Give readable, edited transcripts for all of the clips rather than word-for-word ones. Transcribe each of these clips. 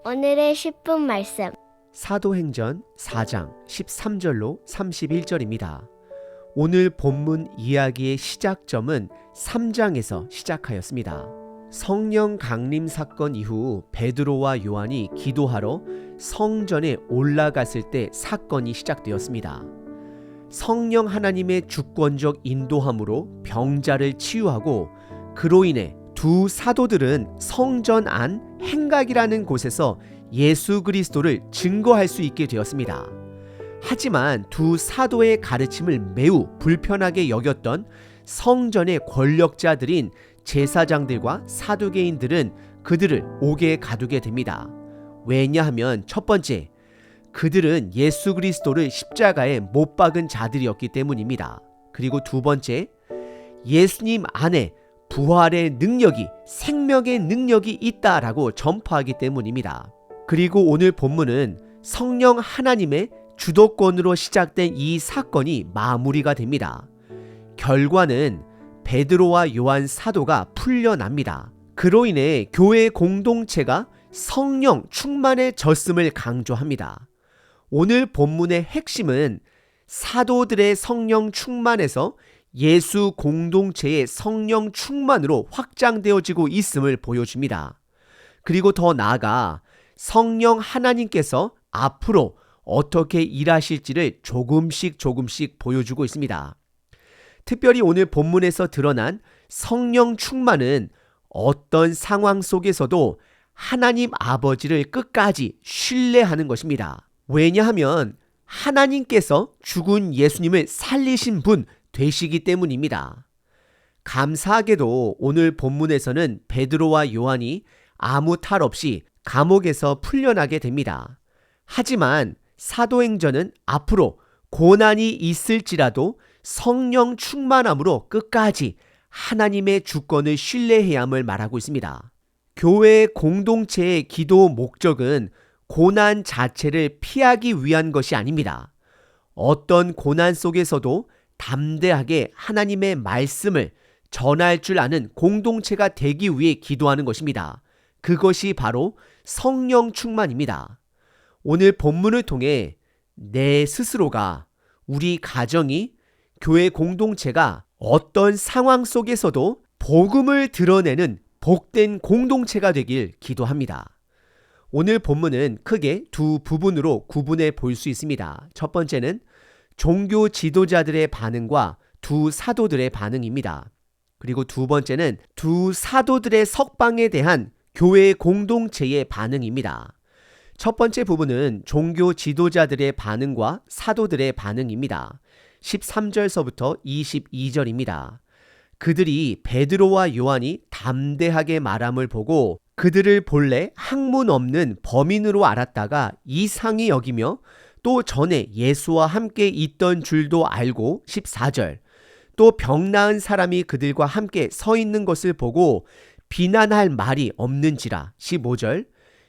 오늘의 10분 말씀. 사도행전 4장 13절로 31절입니다. 오늘 본문 이야기의 시작점은 3장에서 시작하였습니다. 성령 강림 사건 이후 베드로와 요한이 기도하러 성전에 올라갔을 때 사건이 시작되었습니다. 성령 하나님의 주권적 인도함으로 병자를 치유하고 그로 인해 두 사도들은 성전 안 행각이라는 곳에서 예수 그리스도를 증거할 수 있게 되었습니다. 하지만 두 사도의 가르침을 매우 불편하게 여겼던 성전의 권력자들인 제사장들과 사두개인들은 그들을 옥에 가두게 됩니다. 왜냐하면 첫 번째, 그들은 예수 그리스도를 십자가에 못 박은 자들이었기 때문입니다. 그리고 두 번째, 예수님 안에 부활의 능력이, 생명의 능력이 있다라고 전파하기 때문입니다. 그리고 오늘 본문은 성령 하나님의 주도권으로 시작된 이 사건이 마무리가 됩니다. 결과는 베드로와 요한 사도가 풀려납니다. 그로 인해 교회 공동체가 성령 충만해졌음을 강조합니다. 오늘 본문의 핵심은 사도들의 성령 충만에서 예수 공동체의 성령 충만으로 확장되어지고 있음을 보여줍니다. 그리고 더 나아가 성령 하나님께서 앞으로 어떻게 일하실지를 조금씩 보여주고 있습니다. 특별히 오늘 본문에서 드러난 성령 충만은 어떤 상황 속에서도 하나님 아버지를 끝까지 신뢰하는 것입니다. 왜냐하면 하나님께서 죽은 예수님을 살리신 분 되시기 때문입니다. 감사하게도 오늘 본문에서는 베드로와 요한이 아무 탈 없이 감옥에서 풀려나게 됩니다. 하지만 사도행전은 앞으로 고난이 있을지라도 성령 충만함으로 끝까지 하나님의 주권을 신뢰해야 함을 말하고 있습니다. 교회 공동체의 기도 목적은 고난 자체를 피하기 위한 것이 아닙니다. 어떤 고난 속에서도 담대하게 하나님의 말씀을 전할 줄 아는 공동체가 되기 위해 기도하는 것입니다. 그것이 바로 성령 충만입니다. 오늘 본문을 통해 내 스스로가, 우리 가정이, 교회 공동체가 어떤 상황 속에서도 복음을 드러내는 복된 공동체가 되길 기도합니다. 오늘 본문은 크게 두 부분으로 구분해 볼 수 있습니다. 첫 번째는 종교 지도자들의 반응과 두 사도들의 반응입니다. 그리고 두 번째는 두 사도들의 석방에 대한 교회 공동체의 반응입니다. 첫 번째 부분은 종교 지도자들의 반응과 사도들의 반응입니다. 13절서부터 22절입니다. 그들이 베드로와 요한이 담대하게 말함을 보고 그들을 본래 학문 없는 범인으로 알았다가 이상히 여기며 또 전에 예수와 함께 있던 줄도 알고 14절, 또 병 나은 사람이 그들과 함께 서 있는 것을 보고 비난할 말이 없는지라 15절,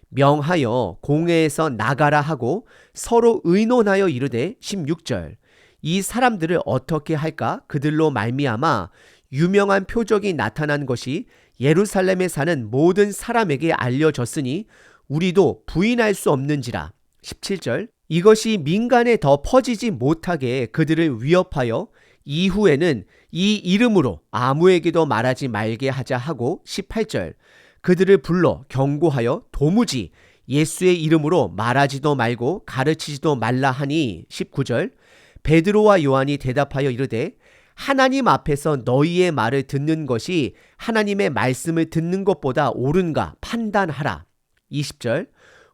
명하여 공회에서 나가라 하고 서로 의논하여 이르되 16절, 이 사람들을 어떻게 할까? 그들로 말미암아 유명한 표적이 나타난 것이 예루살렘에 사는 모든 사람에게 알려졌으니 우리도 부인할 수 없는지라 17절, 이것이 민간에 더 퍼지지 못하게 그들을 위협하여 이후에는 이 이름으로 아무에게도 말하지 말게 하자 하고 18절, 그들을 불러 경고하여 도무지 예수의 이름으로 말하지도 말고 가르치지도 말라 하니 19절, 베드로와 요한이 대답하여 이르되 하나님 앞에서 너희의 말을 듣는 것이 하나님의 말씀을 듣는 것보다 옳은가 판단하라. 20절,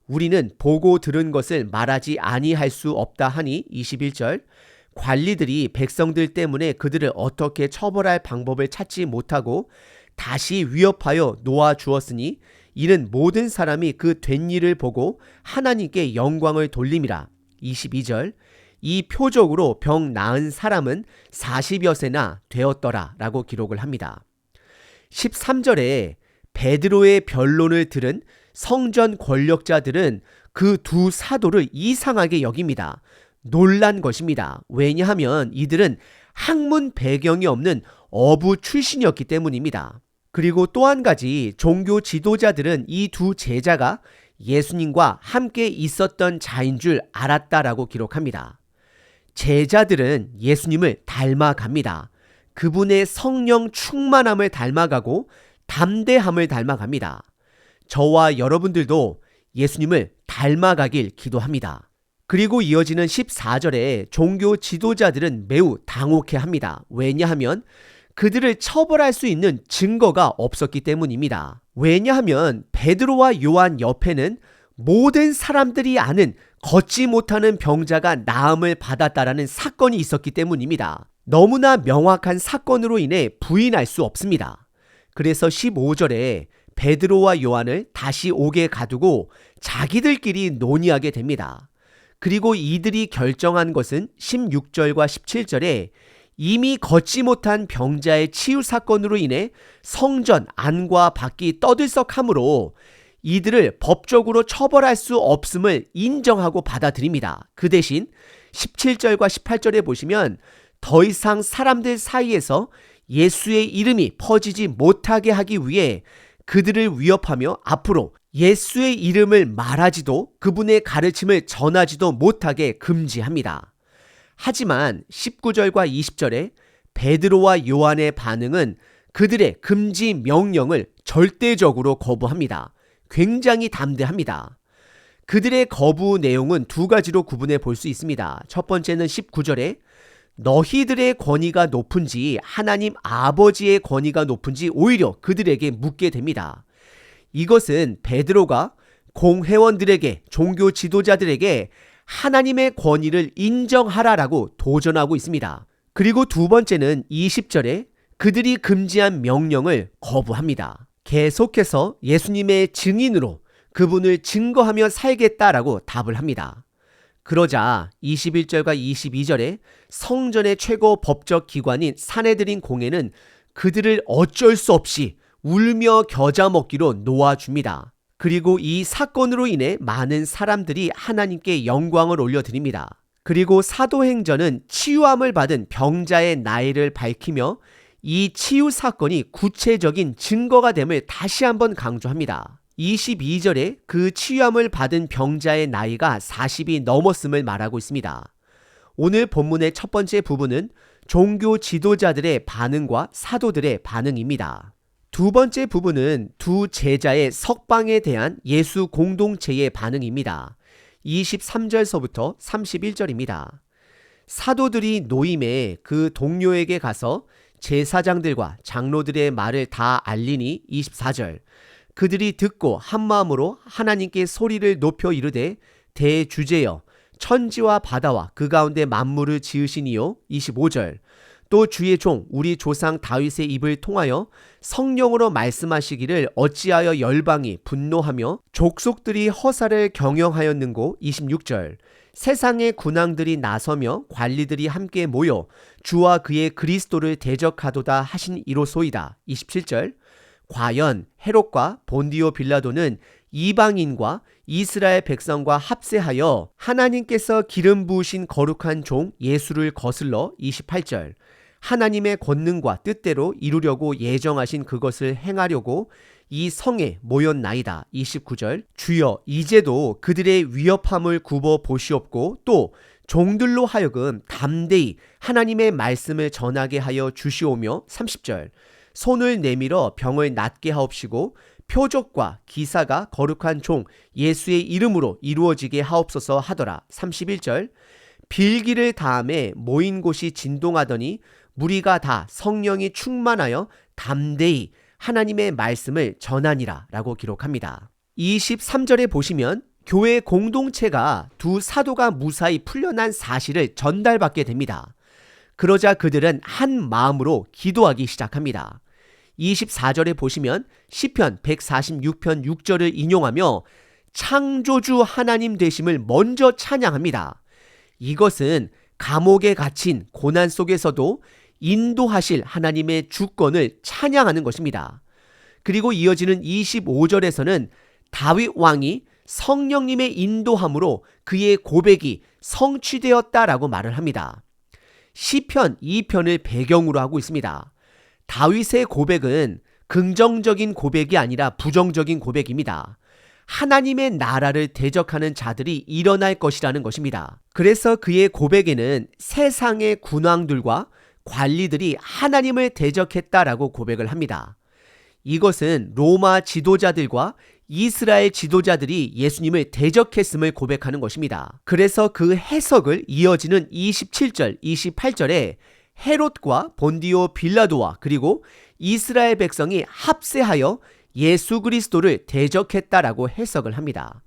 우리는 보고 들은 것을 말하지 아니할 수 없다 하니 21절, 관리들이 백성들 때문에 그들을 어떻게 처벌할 방법을 찾지 못하고 다시 위협하여 놓아 주었으니 이는 모든 사람이 그 된 일을 보고 하나님께 영광을 돌림이라. 22절, 이 표적으로 병 나은 사람은 40여세나 되었더라 라고 기록을 합니다. 13절에 베드로의 변론을 들은 성전 권력자들은 그 두 사도를 이상하게 여깁니다. 놀란 것입니다. 왜냐하면 이들은 학문 배경이 없는 어부 출신이었기 때문입니다. 그리고 또 한 가지 종교 지도자들은 이 두 제자가 예수님과 함께 있었던 자인 줄 알았다라고 기록합니다. 제자들은 예수님을 닮아갑니다. 그분의 성령 충만함을 닮아가고 담대함을 닮아갑니다. 저와 여러분들도 예수님을 닮아가길 기도합니다. 그리고 이어지는 14절에 종교 지도자들은 매우 당혹해합니다. 왜냐하면 그들을 처벌할 수 있는 증거가 없었기 때문입니다. 왜냐하면 베드로와 요한 옆에는 모든 사람들이 아는 걷지 못하는 병자가 나음을 받았다라는 사건이 있었기 때문입니다. 너무나 명확한 사건으로 인해 부인할 수 없습니다. 그래서 15절에 베드로와 요한을 다시 옥에 가두고 자기들끼리 논의하게 됩니다. 그리고 이들이 결정한 것은 16절과 17절에 이미 걷지 못한 병자의 치유 사건으로 인해 성전 안과 밖이 떠들썩하므로 이들을 법적으로 처벌할 수 없음을 인정하고 받아들입니다. 그 대신 17절과 18절에 보시면 더 이상 사람들 사이에서 예수의 이름이 퍼지지 못하게 하기 위해 그들을 위협하며 앞으로 예수의 이름을 말하지도 그분의 가르침을 전하지도 못하게 금지합니다. 하지만 19절과 20절에 베드로와 요한의 반응은 그들의 금지 명령을 절대적으로 거부합니다. 굉장히 담대합니다. 그들의 거부 내용은 두 가지로 구분해 볼 수 있습니다. 첫 번째는 19절에 너희들의 권위가 높은지 하나님 아버지의 권위가 높은지 오히려 그들에게 묻게 됩니다. 이것은 베드로가 공회원들에게 종교 지도자들에게 하나님의 권위를 인정하라라고 도전하고 있습니다. 그리고 두 번째는 20절에 그들이 금지한 명령을 거부합니다. 계속해서 예수님의 증인으로 그분을 증거하며 살겠다라고 답을 합니다. 그러자 21절과 22절에 성전의 최고 법적 기관인 산헤드린 공회는 그들을 어쩔 수 없이 울며 겨자 먹기로 놓아줍니다. 그리고 이 사건으로 인해 많은 사람들이 하나님께 영광을 올려드립니다. 그리고 사도행전은 치유함을 받은 병자의 나이를 밝히며 이 치유 사건이 구체적인 증거가 됨을 다시 한번 강조합니다. 22절에 그 치유함을 받은 병자의 나이가 40이 넘었음을 말하고 있습니다. 오늘 본문의 첫 번째 부분은 종교 지도자들의 반응과 사도들의 반응입니다. 두 번째 부분은 두 제자의 석방에 대한 예수 공동체의 반응입니다. 23절서부터 31절입니다. 사도들이 노임에 그 동료에게 가서 제사장들과 장로들의 말을 다 알리니 24절 그들이 듣고 한마음으로 하나님께 소리를 높여 이르되 대주제여 천지와 바다와 그 가운데 만물을 지으시니요 25절 또 주의 종 우리 조상 다윗의 입을 통하여 성령으로 말씀하시기를 어찌하여 열방이 분노하며 족속들이 허사를 경영하였는고 26절 세상의 군왕들이 나서며 관리들이 함께 모여 주와 그의 그리스도를 대적하도다 하신 이로소이다 27절 과연 헤롯과 본디오 빌라도는 이방인과 이스라엘 백성과 합세하여 하나님께서 기름 부으신 거룩한 종 예수를 거슬러 28절 하나님의 권능과 뜻대로 이루려고 예정하신 그것을 행하려고 이 성에 모였나이다. 29절 주여 이제도 그들의 위협함을 굽어 보시옵고 또 종들로 하여금 담대히 하나님의 말씀을 전하게 하여 주시오며 30절 손을 내밀어 병을 낫게 하옵시고 표적과 기사가 거룩한 종 예수의 이름으로 이루어지게 하옵소서 하더라. 31절 빌기를 다음에 모인 곳이 진동하더니 무리가 다 성령이 충만하여 담대히 하나님의 말씀을 전하니라 라고 기록합니다. 23절에 보시면 교회 공동체가 두 사도가 무사히 풀려난 사실을 전달받게 됩니다. 그러자 그들은 한 마음으로 기도하기 시작합니다. 24절에 보시면 시편 146편 6절을 인용하며 창조주 하나님 되심을 먼저 찬양합니다. 이것은 감옥에 갇힌 고난 속에서도 인도하실 하나님의 주권을 찬양하는 것입니다. 그리고 이어지는 25절에서는 다윗 왕이 성령님의 인도함으로 그의 고백이 성취되었다라고 말을 합니다. 시편 2편을 배경으로 하고 있습니다. 다윗의 고백은 긍정적인 고백이 아니라 부정적인 고백입니다. 하나님의 나라를 대적하는 자들이 일어날 것이라는 것입니다. 그래서 그의 고백에는 세상의 군왕들과 관리들이 하나님을 대적했다라고 고백을 합니다. 이것은 로마 지도자들과 이스라엘 지도자들이 예수님을 대적했음을 고백하는 것입니다. 그래서 그 해석을 이어지는 27절, 28절에 헤롯과 본디오 빌라도와 그리고 이스라엘 백성이 합세하여 예수 그리스도를 대적했다라고 해석을 합니다.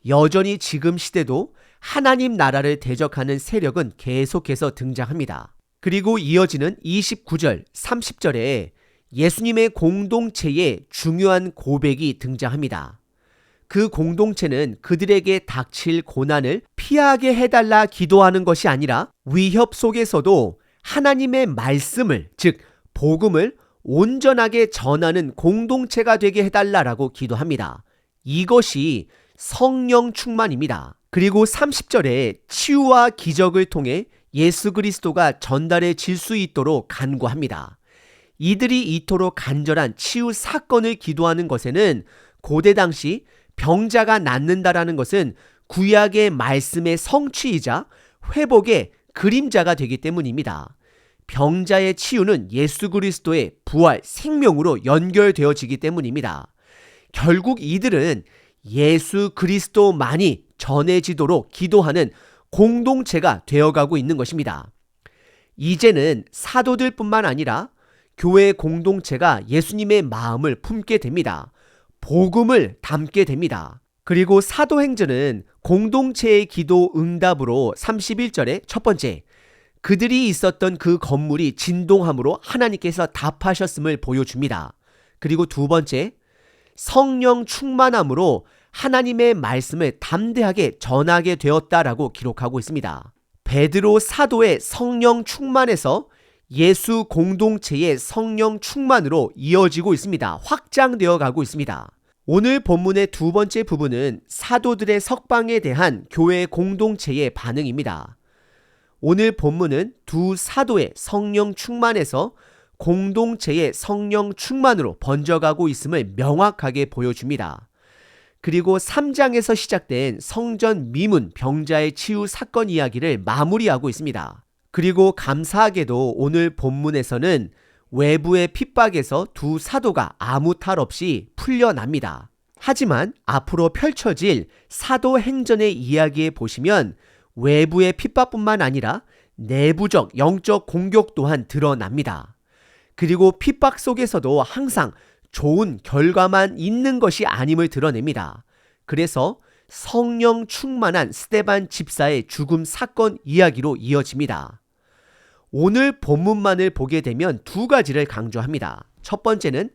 여전히 지금 시대도 하나님 나라를 대적하는 세력은 계속해서 등장합니다. 그리고 이어지는 29절, 30절에 예수님의 공동체의 중요한 고백이 등장합니다. 그 공동체는 그들에게 닥칠 고난을 피하게 해달라 기도하는 것이 아니라 위협 속에서도 하나님의 말씀을, 즉 복음을 온전하게 전하는 공동체가 되게 해달라라고 기도합니다. 이것이 성령 충만입니다. 그리고 30절에 치유와 기적을 통해 예수 그리스도가 전달해질 수 있도록 간구합니다. 이들이 이토록 간절한 치유 사건을 기도하는 것에는 고대 당시 병자가 낫는다라는 것은 구약의 말씀의 성취이자 회복의 그림자가 되기 때문입니다. 병자의 치유는 예수 그리스도의 부활, 생명으로 연결되어지기 때문입니다. 결국 이들은 예수 그리스도만이 전해지도록 기도하는 공동체가 되어가고 있는 것입니다. 이제는 사도들뿐만 아니라 교회 공동체가 예수님의 마음을 품게 됩니다. 복음을 담게 됩니다. 그리고 사도행전은 공동체의 기도 응답으로 31절에 첫 번째, 그들이 있었던 그 건물이 진동함으로 하나님께서 답하셨음을 보여줍니다. 그리고 두 번째, 성령 충만함으로 하나님의 말씀을 담대하게 전하게 되었다라고 기록하고 있습니다. 베드로 사도의 성령 충만에서 예수 공동체의 성령 충만으로 이어지고 있습니다. 확장되어 가고 있습니다. 오늘 본문의 두 번째 부분은 사도들의 석방에 대한 교회 공동체의 반응입니다. 오늘 본문은 두 사도의 성령 충만에서 공동체의 성령 충만으로 번져가고 있음을 명확하게 보여줍니다. 그리고 3장에서 시작된 성전 미문 병자의 치유 사건 이야기를 마무리하고 있습니다. 그리고 감사하게도 오늘 본문에서는 외부의 핍박에서 두 사도가 아무 탈 없이 풀려납니다. 하지만 앞으로 펼쳐질 사도행전의 이야기에 보시면 외부의 핍박뿐만 아니라 내부적 영적 공격 또한 드러납니다. 그리고 핍박 속에서도 항상 좋은 결과만 있는 것이 아님을 드러냅니다. 그래서 성령 충만한 스데반 집사의 죽음 사건 이야기로 이어집니다. 오늘 본문만을 보게 되면 두 가지를 강조합니다. 첫 번째는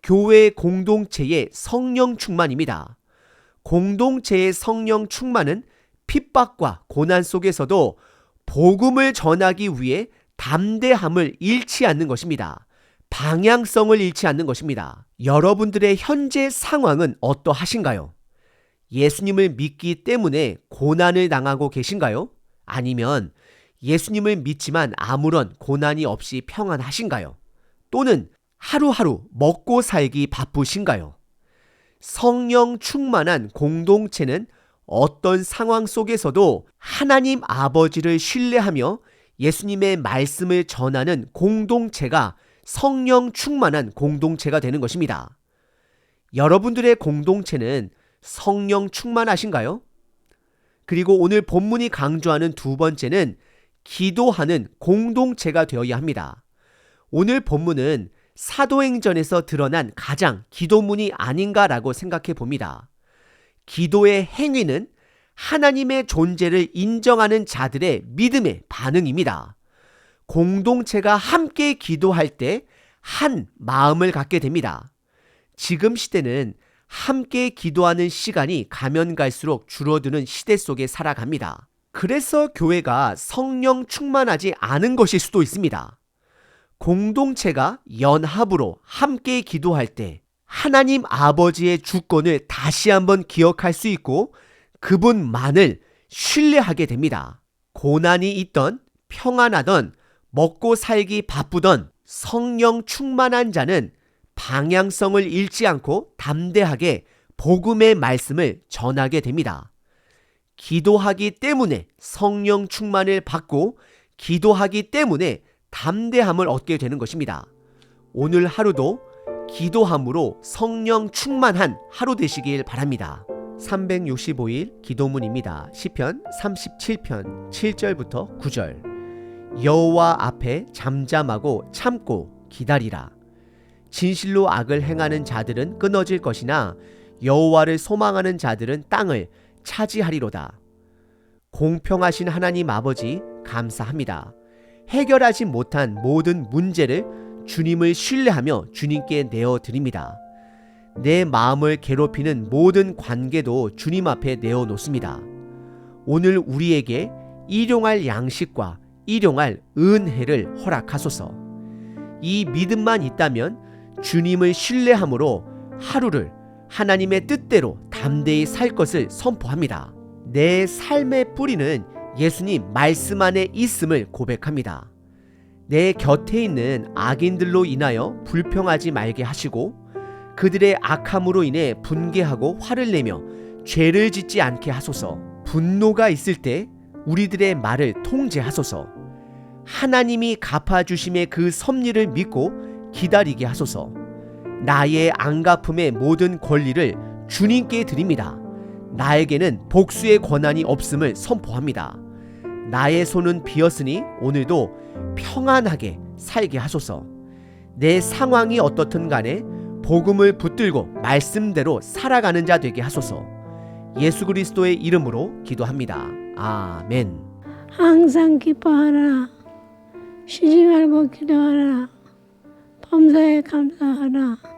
교회 공동체의 성령 충만입니다. 공동체의 성령 충만은 핍박과 고난 속에서도 복음을 전하기 위해 담대함을 잃지 않는 것입니다. 방향성을 잃지 않는 것입니다. 여러분들의 현재 상황은 어떠하신가요? 예수님을 믿기 때문에 고난을 당하고 계신가요? 아니면 예수님을 믿지만 아무런 고난이 없이 평안하신가요? 또는 하루하루 먹고 살기 바쁘신가요? 성령 충만한 공동체는 어떤 상황 속에서도 하나님 아버지를 신뢰하며 예수님의 말씀을 전하는 공동체가 성령 충만한 공동체가 되는 것입니다. 여러분들의 공동체는 성령 충만하신가요? 그리고 오늘 본문이 강조하는 두 번째는 기도하는 공동체가 되어야 합니다. 오늘 본문은 사도행전에서 드러난 가장 기도문이 아닌가라고 생각해 봅니다. 기도의 행위는 하나님의 존재를 인정하는 자들의 믿음의 반응입니다. 공동체가 함께 기도할 때 한 마음을 갖게 됩니다. 지금 시대는 함께 기도하는 시간이 가면 갈수록 줄어드는 시대 속에 살아갑니다. 그래서 교회가 성령 충만하지 않은 것일 수도 있습니다. 공동체가 연합으로 함께 기도할 때 하나님 아버지의 주권을 다시 한번 기억할 수 있고 그분만을 신뢰하게 됩니다. 고난이 있던 평안하던 먹고 살기 바쁘던 성령 충만한 자는 방향성을 잃지 않고 담대하게 복음의 말씀을 전하게 됩니다. 기도하기 때문에 성령 충만을 받고 기도하기 때문에 담대함을 얻게 되는 것입니다. 오늘 하루도 기도함으로 성령 충만한 하루 되시길 바랍니다. 365일 기도문입니다. 시편 37편 7절부터 9절. 여호와 앞에 잠잠하고 참고 기다리라. 진실로 악을 행하는 자들은 끊어질 것이나 여호와를 소망하는 자들은 땅을 차지하리로다. 공평하신 하나님 아버지 감사합니다. 해결하지 못한 모든 문제를 주님을 신뢰하며 주님께 내어드립니다. 내 마음을 괴롭히는 모든 관계도 주님 앞에 내어놓습니다. 오늘 우리에게 일용할 양식과 일용할 은혜를 허락하소서. 이 믿음만 있다면 주님을 신뢰함으로 하루를 하나님의 뜻대로 담대히 살 것을 선포합니다. 내 삶의 뿌리는 예수님 말씀 안에 있음을 고백합니다. 내 곁에 있는 악인들로 인하여 불평하지 말게 하시고 그들의 악함으로 인해 분개하고 화를 내며 죄를 짓지 않게 하소서. 분노가 있을 때 우리들의 말을 통제하소서. 하나님이 갚아주심의 그 섭리를 믿고 기다리게 하소서. 나의 안갚음의 모든 권리를 주님께 드립니다. 나에게는 복수의 권한이 없음을 선포합니다. 나의 손은 비었으니 오늘도 평안하게 살게 하소서. 내 상황이 어떻든 간에 복음을 붙들고 말씀대로 살아가는 자 되게 하소서. 예수 그리스도의 이름으로 기도합니다. 아멘. 항상 기뻐하라. 쉬지 말고 기도하라. 범사에 감사하라.